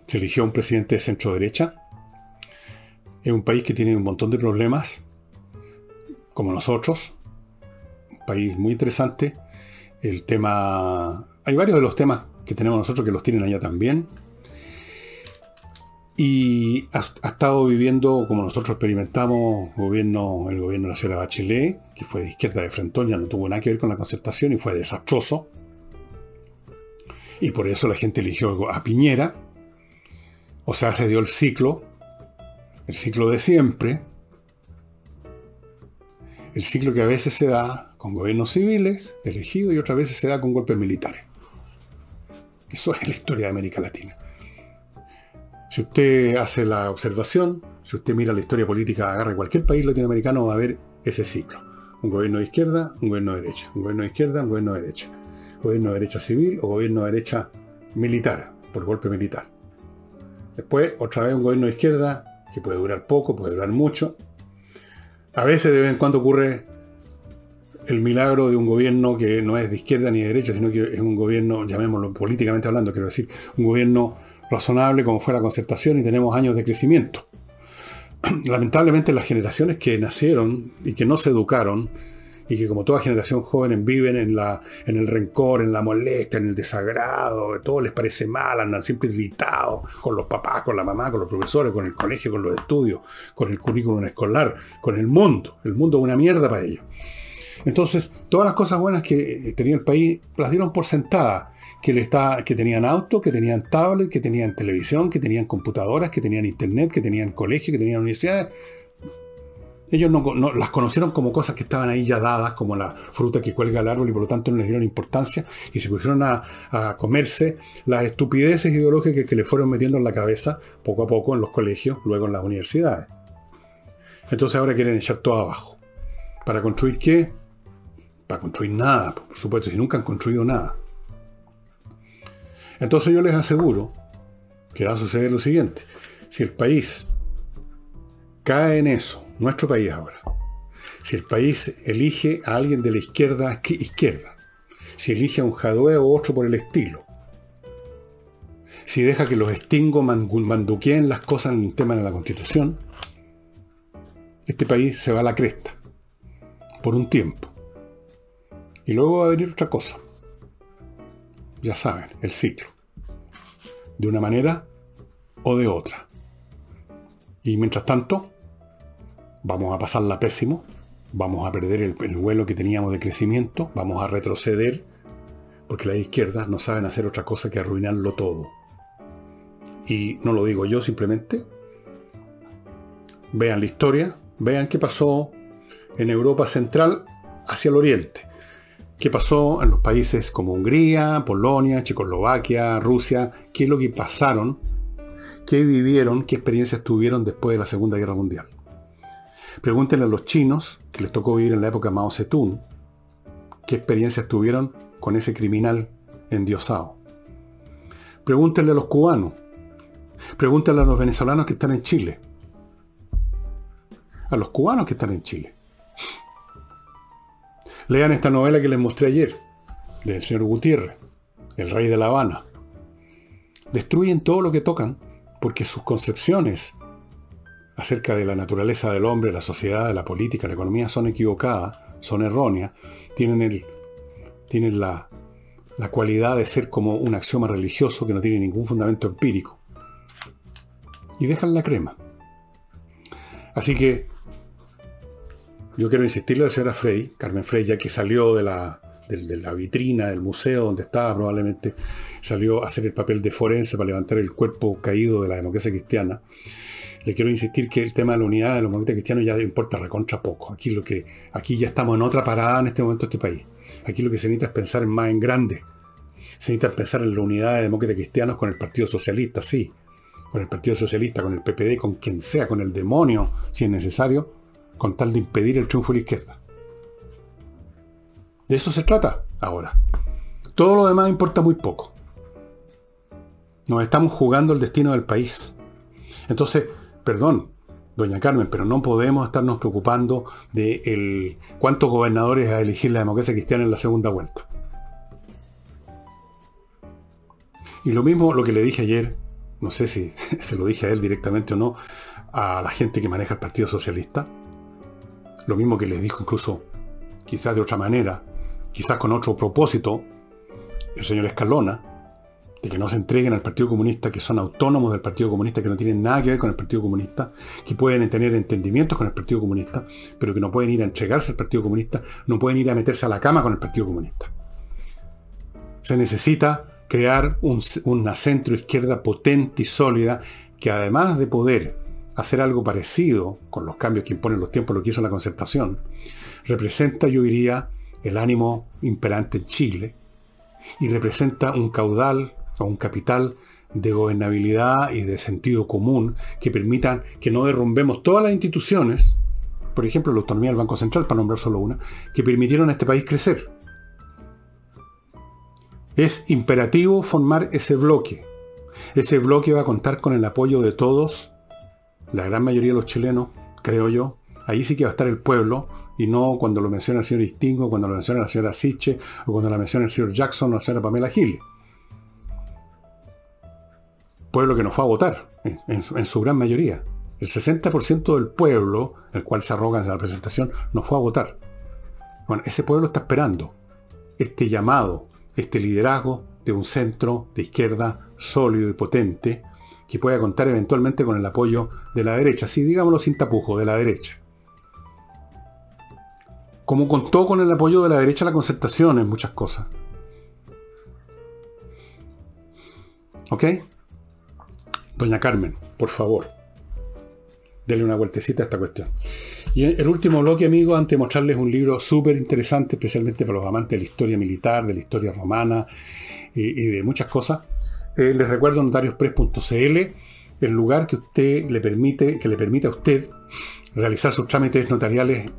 Speaker 1: se eligió un presidente de centro derecha. Es un país que tiene un montón de problemas, como nosotros. Un país muy interesante. El tema... Hay varios de los temas que tenemos nosotros que los tienen allá también. Y ha estado viviendo, como nosotros experimentamos, el gobierno de la señora Bachelet, que fue de izquierda de frentón, ya no tuvo nada que ver con la concertación y fue desastroso. Y por eso la gente eligió a Piñera. O sea, se dio el ciclo de siempre. El ciclo que a veces se da con gobiernos civiles elegidos y otras veces se da con golpes militares. Eso es la historia de América Latina. Si usted hace la observación, si usted mira la historia política, agarra cualquier país latinoamericano, va a ver ese ciclo. Un gobierno de izquierda, un gobierno de derecha. Un gobierno de izquierda, un gobierno de derecha. Gobierno de derecha civil o gobierno de derecha militar, por golpe militar. Después, otra vez un gobierno de izquierda, que puede durar poco, puede durar mucho. A veces, de vez en cuando, ocurre el milagro de un gobierno que no es de izquierda ni de derecha, sino que es un gobierno, llamémoslo políticamente hablando, quiero decir, un gobierno razonable como fue la concertación y tenemos años de crecimiento. Lamentablemente las generaciones que nacieron y que no se educaron y que como toda generación joven viven en el rencor, en la molestia, en el desagrado, todo les parece mal, andan siempre irritados con los papás, con la mamá, con los profesores, con el colegio, con los estudios, con el currículum escolar, con el mundo. El mundo es una mierda para ellos. Entonces, todas las cosas buenas que tenía el país las dieron por sentadas. Que tenían auto, que tenían tablet, que tenían televisión, que tenían computadoras, que tenían internet, que tenían colegio, que tenían universidades. Ellos no las conocieron como cosas que estaban ahí ya dadas, como la fruta que cuelga al árbol, y por lo tanto no les dieron importancia y se pusieron a comerse las estupideces ideológicas que les fueron metiendo en la cabeza poco a poco en los colegios, luego en las universidades. Entonces ahora quieren echar todo abajo. ¿Para construir qué? Para construir nada, por supuesto, si nunca han construido nada. Entonces yo les aseguro que va a suceder lo siguiente. Si el país cae en eso, nuestro país ahora, Si el país elige a alguien de la izquierda, izquierda. Si elige a un Jadwe o otro por el estilo. Si deja que los extingos manduqueen las cosas en el tema de la Constitución, este país se va a la cresta. Por un tiempo. Y luego va a venir otra cosa. Ya saben, el ciclo. De una manera o de otra. Y mientras tanto, vamos a pasarla pésimo, vamos a perder el vuelo que teníamos de crecimiento, vamos a retroceder, porque las izquierdas no saben hacer otra cosa que arruinarlo todo. Y no lo digo yo simplemente. Vean la historia, vean qué pasó en Europa Central hacia el oriente. ¿Qué pasó en los países como Hungría, Polonia, Checoslovaquia, Rusia? ¿Qué es lo que pasaron? ¿Qué vivieron? ¿Qué experiencias tuvieron después de la Segunda Guerra Mundial? Pregúntenle a los chinos, que les tocó vivir en la época de Mao Zedong, qué experiencias tuvieron con ese criminal endiosado. Pregúntenle a los cubanos. Pregúntenle a los venezolanos que están en Chile. A los cubanos que están en Chile. Lean esta novela que les mostré ayer, del señor Gutiérrez, El Rey de La Habana. Destruyen todo lo que tocan porque sus concepciones acerca de la naturaleza del hombre, la sociedad, la política, la economía son equivocadas, son erróneas, tienen la cualidad de ser como un axioma religioso que no tiene ningún fundamento empírico. Y dejan la crema. Así que yo quiero insistirle a la señora Frey, Carmen Frey, ya que salió de la vitrina del museo donde estaba probablemente, salió a hacer el papel de forense para levantar el cuerpo caído de la democracia cristiana. Le quiero insistir que el tema de la unidad de los demócratas cristianos ya importa recontra poco. Aquí ya estamos en otra parada en este momento de este país. Aquí lo que se necesita es pensar más en grande. Se necesita pensar en la unidad de demócratas cristianos con el Partido Socialista, sí. Con el Partido Socialista, con el PPD, con quien sea, con el demonio, si es necesario, con tal de impedir el triunfo de la izquierda. De eso se trata ahora. Todo lo demás importa muy poco. Nos estamos jugando el destino del país. Entonces, perdón, doña Carmen, pero no podemos estarnos preocupando de cuántos gobernadores a elegir la democracia cristiana en la segunda vuelta. Y lo mismo lo que le dije ayer, no sé si se lo dije a él directamente o no, a la gente que maneja el Partido Socialista. Lo mismo que les dijo incluso, quizás de otra manera, quizás con otro propósito, el señor Escalona, de que no se entreguen al Partido Comunista, que son autónomos del Partido Comunista, que no tienen nada que ver con el Partido Comunista, que pueden tener entendimientos con el Partido Comunista, pero que no pueden ir a entregarse al Partido Comunista, no pueden ir a meterse a la cama con el Partido Comunista. Se necesita crear una centro-izquierda potente y sólida, que además de poder hacer algo parecido con los cambios que imponen los tiempos, lo que hizo la Concertación, representa, yo diría, el ánimo imperante en Chile y representa un caudal o un capital de gobernabilidad y de sentido común que permitan que no derrumbemos todas las instituciones, por ejemplo la autonomía del Banco Central, para nombrar solo una, que permitieron a este país crecer. Es imperativo formar ese bloque. Ese bloque va a contar con el apoyo de todos, la gran mayoría de los chilenos, creo yo. Ahí sí que va a estar el pueblo, y no cuando lo menciona el señor Istingo, cuando lo menciona la señora Siche, o cuando la menciona el señor Jackson o la señora Pamela Giles. Pueblo que no fue a votar, en su gran mayoría. El 60% del pueblo, el cual se arrogan en la presentación, no fue a votar. Bueno, ese pueblo está esperando este llamado, este liderazgo de un centro de izquierda sólido y potente, que pueda contar eventualmente con el apoyo de la derecha, sí, digámoslo sin tapujo, de la derecha. Como contó con el apoyo de la derecha la Concertación en muchas cosas. ¿Ok? Doña Carmen, por favor, denle una vueltecita a esta cuestión. Y el último bloque, amigos, antes de mostrarles un libro súper interesante, especialmente para los amantes de la historia militar, de la historia romana y de muchas cosas, les recuerdo notariospress.cl, el lugar que le permite a usted realizar sus trámites notariales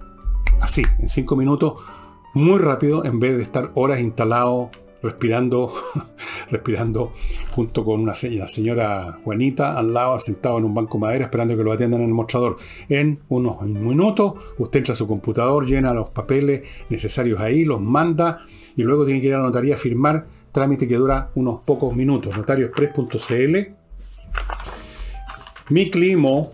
Speaker 1: así, en 5 minutos, muy rápido, en vez de estar horas instalado respirando, respirando junto con la señora Juanita al lado, sentado en un banco de madera, esperando que lo atiendan en el mostrador. En unos minutos, usted entra a su computador, llena los papeles necesarios ahí, los manda y luego tiene que ir a la notaría a firmar, trámite que dura unos pocos minutos. Notarioexpress.cl. miclimo.com.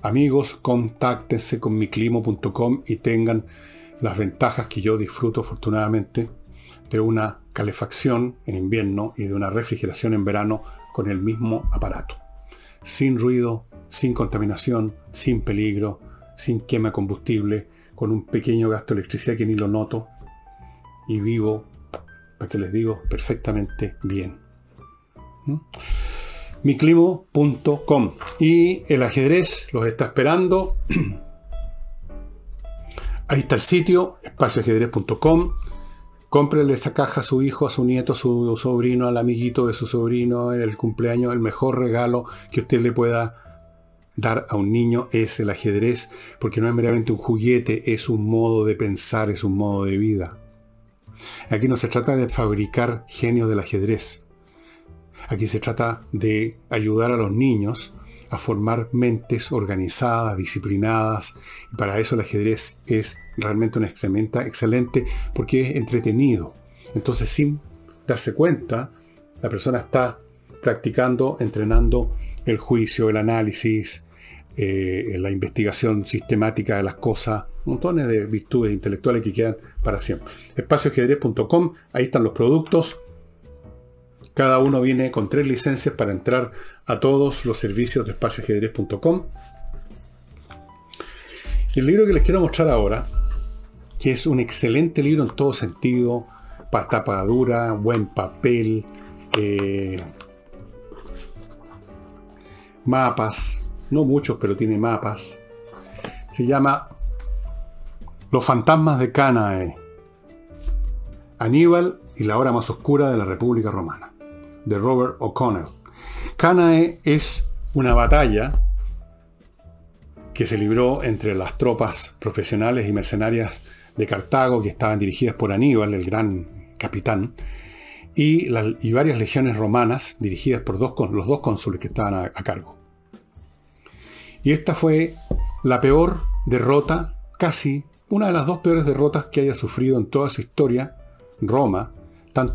Speaker 1: Amigos, contáctense con miclimo.com y tengan las ventajas que yo disfruto afortunadamente de una calefacción en invierno y de una refrigeración en verano con el mismo aparato. Sin ruido, sin contaminación, sin peligro, sin quema de combustible, con un pequeño gasto de electricidad que ni lo noto y vivo, para que les digo, perfectamente bien. miclimo.com. Y el ajedrez los está esperando. Ahí está el sitio, espacioajedrez.com. Cómprele esa caja a su hijo, a su nieto, a su sobrino, al amiguito de su sobrino, en el cumpleaños. El mejor regalo que usted le pueda dar a un niño es el ajedrez, porque no es meramente un juguete, es un modo de pensar, es un modo de vida. Aquí no se trata de fabricar genios del ajedrez. Aquí se trata de ayudar a los niños a formar mentes organizadas, disciplinadas. Y para eso el ajedrez es realmente una herramienta excelente porque es entretenido. Entonces, sin darse cuenta, la persona está practicando, entrenando el juicio, el análisis, la investigación sistemática de las cosas, montones de virtudes intelectuales que quedan para siempre. Espacioajedrez.com, ahí están los productos. Cada uno viene con 3 licencias para entrar a todos los servicios de espacioajedrez.com. El libro que les quiero mostrar ahora, que es un excelente libro en todo sentido, tapa dura, buen papel, mapas, no muchos, pero tiene mapas. Se llama Los fantasmas de Cánae, Aníbal y la hora más oscura de la República Romana, de Robert O'Connell. Cánae es una batalla que se libró entre las tropas profesionales y mercenarias de Cartago, que estaban dirigidas por Aníbal, el gran capitán, y varias legiones romanas dirigidas por los dos cónsules que estaban a cargo. Y esta fue la peor derrota, casi una de las 2 peores derrotas que haya sufrido en toda su historia Roma,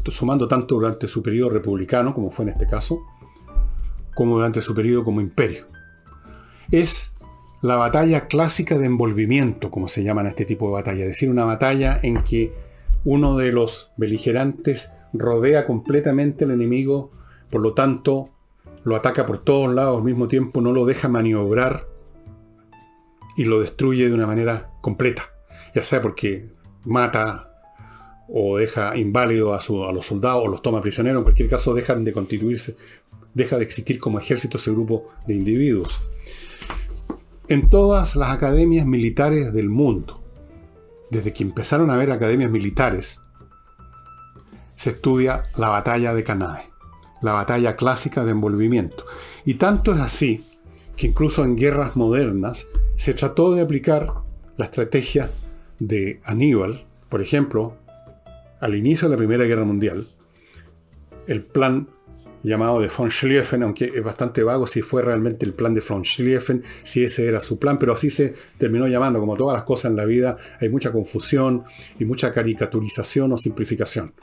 Speaker 1: sumando tanto durante su periodo republicano, como fue en este caso, como durante su periodo como imperio. Es la batalla clásica de envolvimiento, como se llaman este tipo de batalla, es decir, una batalla en que uno de los beligerantes rodea completamente al enemigo, por lo tanto lo ataca por todos lados al mismo tiempo, no lo deja maniobrar y lo destruye de una manera completa, ya sea porque mata o deja inválido a los soldados o los toma prisioneros. En cualquier caso dejan de constituirse, deja de existir como ejército ese grupo de individuos. En todas las academias militares del mundo, desde que empezaron a haber academias militares, se estudia la batalla de Cánae, la batalla clásica de envolvimiento. Y tanto es así que incluso en guerras modernas se trató de aplicar la estrategia de Aníbal. Por ejemplo, al inicio de la Primera Guerra Mundial, el plan llamado de von Schlieffen, aunque es bastante vago si fue realmente el plan de von Schlieffen, si ese era su plan, pero así se terminó llamando. Como todas las cosas en la vida, hay mucha confusión y mucha caricaturización o simplificación.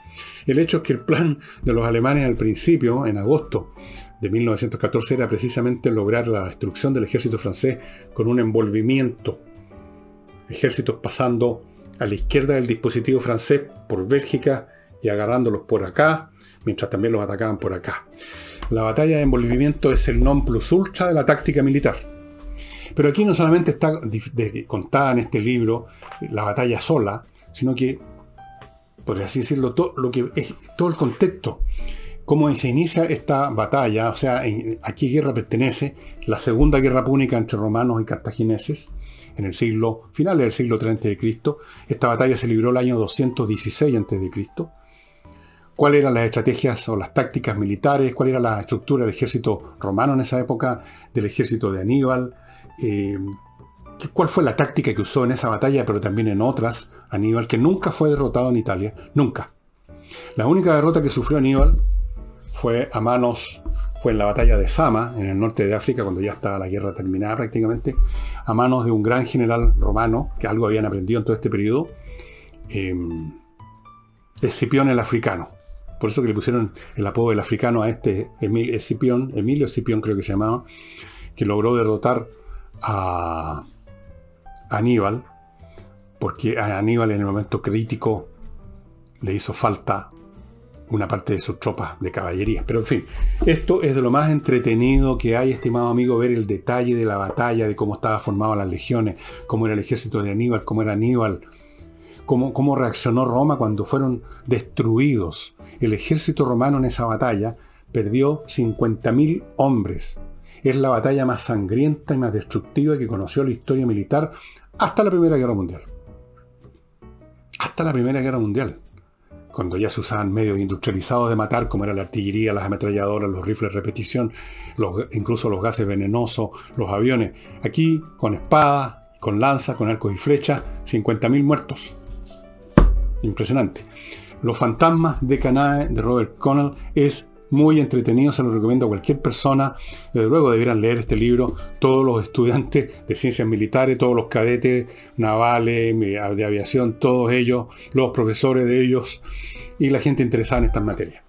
Speaker 1: El hecho es que el plan de los alemanes al principio, en agosto de 1914, era precisamente lograr la destrucción del ejército francés con un envolvimiento. Ejércitos pasando a la izquierda del dispositivo francés por Bélgica y agarrándolos por acá, mientras también los atacaban por acá. La batalla de envolvimiento es el non plus ultra de la táctica militar. Pero aquí no solamente está contada en este libro la batalla sola, sino que, por así decirlo, todo el contexto. Cómo se inicia esta batalla, o sea, a qué guerra pertenece la Segunda Guerra Púnica entre romanos y cartagineses, en el finales del siglo 30 a.C. Esta batalla se libró el año 216 a.C. ¿Cuáles eran las estrategias o las tácticas militares? ¿Cuál era la estructura del ejército romano en esa época? Del ejército de Aníbal. ¿Qué ¿Cuál fue la táctica que usó en esa batalla, pero también en otras, Aníbal, que nunca fue derrotado en Italia? Nunca. La única derrota que sufrió Aníbal fue en la batalla de Sama, en el norte de África, cuando ya estaba la guerra terminada prácticamente, a manos de un gran general romano, que algo habían aprendido en todo este periodo, Escipión el Africano. Por eso que le pusieron el apodo del africano a este Emilio Escipión creo que se llamaba, que logró derrotar a Aníbal, porque a Aníbal en el momento crítico le hizo falta una parte de sus tropas de caballería. Pero en fin, esto es de lo más entretenido que hay, estimado amigo, ver el detalle de la batalla, de cómo estaban formadas las legiones, cómo era el ejército de Aníbal, cómo era Aníbal, cómo reaccionó Roma cuando fueron destruidos. El ejército romano en esa batalla perdió 50.000 hombres. Es la batalla más sangrienta y más destructiva que conoció la historia militar hasta la Primera Guerra Mundial. Hasta la Primera Guerra Mundial, cuando ya se usaban medios industrializados de matar, como era la artillería, las ametralladoras, los rifles de repetición, incluso los gases venenosos, los aviones. Aquí, con espadas, con lanzas, con arcos y flechas, 50.000 muertos. Impresionante. Los fantasmas de Canae, de Robert Connell, es muy entretenido, se lo recomiendo a cualquier persona. Desde luego deberán leer este libro todos los estudiantes de ciencias militares, todos los cadetes navales, de aviación, todos ellos, los profesores de ellos y la gente interesada en estas materias.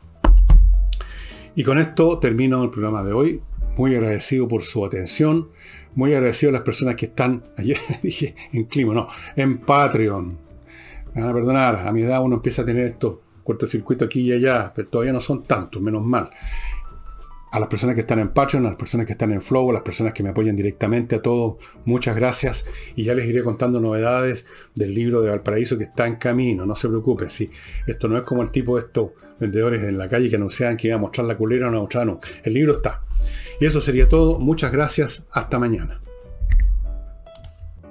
Speaker 1: Y con esto termino el programa de hoy. Muy agradecido por su atención, muy agradecido a las personas que están, ayer dije en Clima, no, en Patreon. Me van a perdonar, a mi edad uno empieza a tener estos cortocircuitos aquí y allá, pero todavía no son tantos, menos mal. A las personas que están en Patreon, a las personas que están en Flow, a las personas que me apoyan directamente, a todos, muchas gracias. Y ya les iré contando novedades del libro de Valparaíso que está en camino, no se preocupen. Sí, esto no es como el tipo de estos vendedores en la calle que anunciaban que iba a mostrar la culera o no mostraron. El libro está. Y eso sería todo. Muchas gracias. Hasta mañana.